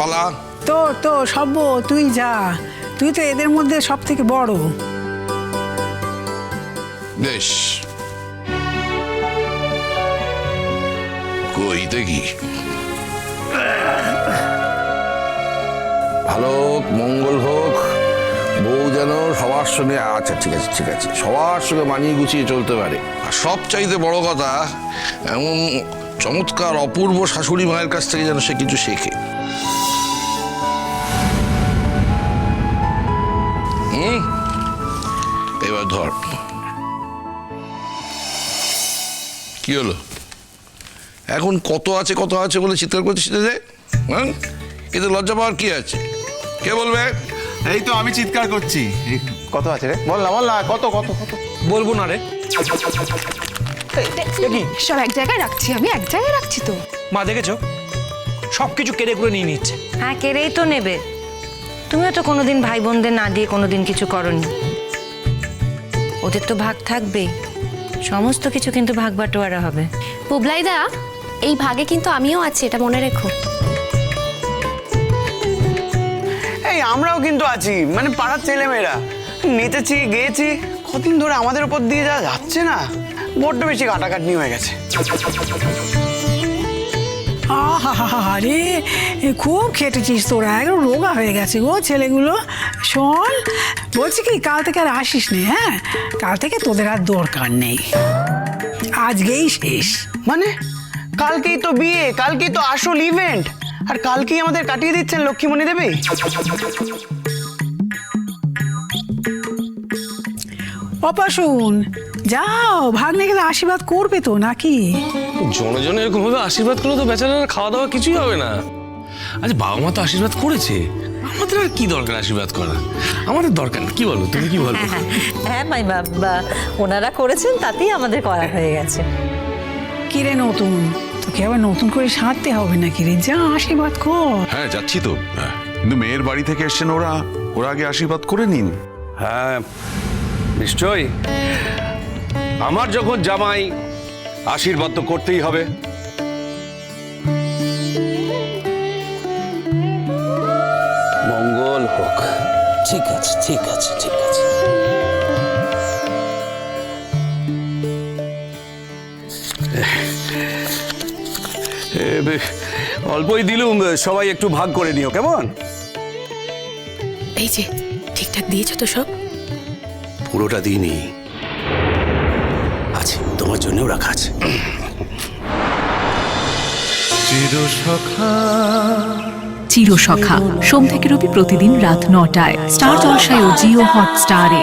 পালা। তো সব্য তুই যা, তুই তো এদের মধ্যে সব থেকে বড়। বেশ, কই দেখি। ভালো হোক, মঙ্গল হোক, বউ যেন সবার সঙ্গে, আচ্ছা ঠিক আছে ঠিক আছে, সবার সঙ্গে মানিয়ে গুছিয়ে চলতে পারে। আর সব চাইতে বড় কথা, এমন চমৎকার অপূর্ব শাশুড়ি মায়ের কাছ থেকে যেন সে কিছু শেখে। এবার ধর, কি হলো এখন? কত আছে কত আছে বলে চিৎকার করতে শিখে, হ্যাঁ? এতে লজ্জা পাওয়ার কি আছে? কে বলবে? এই তো আমি চিৎকার করছি। কত আছে রে? বল না কত কত কত। বলবো না রে। সব এক জায়গায় রাখছি, আমি এক জায়গায় রাখছি তো। মা দেখেছো, সবকিছু কেড়ে করে নিয়ে নিচ্ছে। হ্যাঁ, কেড়েই তো নেবে। তুমিও তো কোনোদিন ভাই বোনদের না দিয়ে কোনোদিন কিছু করনি। ওদের তো ভাগ থাকবেই, সমস্ত কিছু কিন্তু ভাগ বাটোয়ারা হবে। পুবলাইদা, এই ভাগে কিন্তু আমিও আছি, এটা মনে রেখো। এই আমরাও কিন্তু আছি, মানে পাড়ার ছেলেমেয়েরা নেচেছি গেয়েছি, কদিন ধরে আমাদের উপর দিয়ে যা যাচ্ছে না, বড্ড বেশি কাটাকাটনি হয়ে গেছে। আরে খুব খেটেছিস তোরা, একদম রোগা হয়ে গেছে গো ছেলেগুলো। শোন, বলছি কি, কাল থেকে আর আসিস নে, হ্যাঁ? কাল থেকে তোদের আর দরকার নেই, আজকেই শেষ। মানে কালকেই তো বিয়ে, কালকেই তো আসল ইভেন্ট, আর কালকেই আমাদের কাটিয়ে দিচ্ছেন লক্ষ্মীমণি দেবী। অপাশুন, যাও, ভাগ্নে গেলে আশীর্বাদ করবে তো নাকি? জনে জনে এরকম ভাবে আশীর্বাদ করলে তো বেচারার খাওয়া দাওয়া কিছুই হবে না। আচ্ছা, বাবা মা তো আশীর্বাদ করেছে, আমাদের আর কি দরকার আশীর্বাদ করা? আমাদের দরকার না, কি বলো তুমি, কি বলো? হ্যাঁ মাইমা, ওনারা করেছেন, তাতেই আমাদের করা হয়ে গেছে। কিরে নতুন, তোকে আবার নতুন করে সারতে হবে নাকি রে? যা, আশীর্বাদ কর। হ্যাঁ যাচ্ছি তো, কিন্তু মেয়ের বাড়ি থেকে এসছেন ওরা, ওরা আগে আশীর্বাদ করে নিন। হ্যাঁ নিশ্চয়ই, আমার যখন জামাই, আশীর্বাদ তো করতেই হবে। মঙ্গল হোক। ঠিক আছে ঠিক আছে ঠিক আছে। অল্পই দিলুম, সবাই একটু ভাগ করে নিও, কেমন? এই যে, ঠিকঠাক দিয়েছো তো সব? পুরোটা দিইনি, আছে তোমার জন্যও রাখা আছে। চিরসখা, সোম থেকে রবি প্রতিদিন রাত ৯টায় স্টার জলসায় ও জিও হটস্টারে।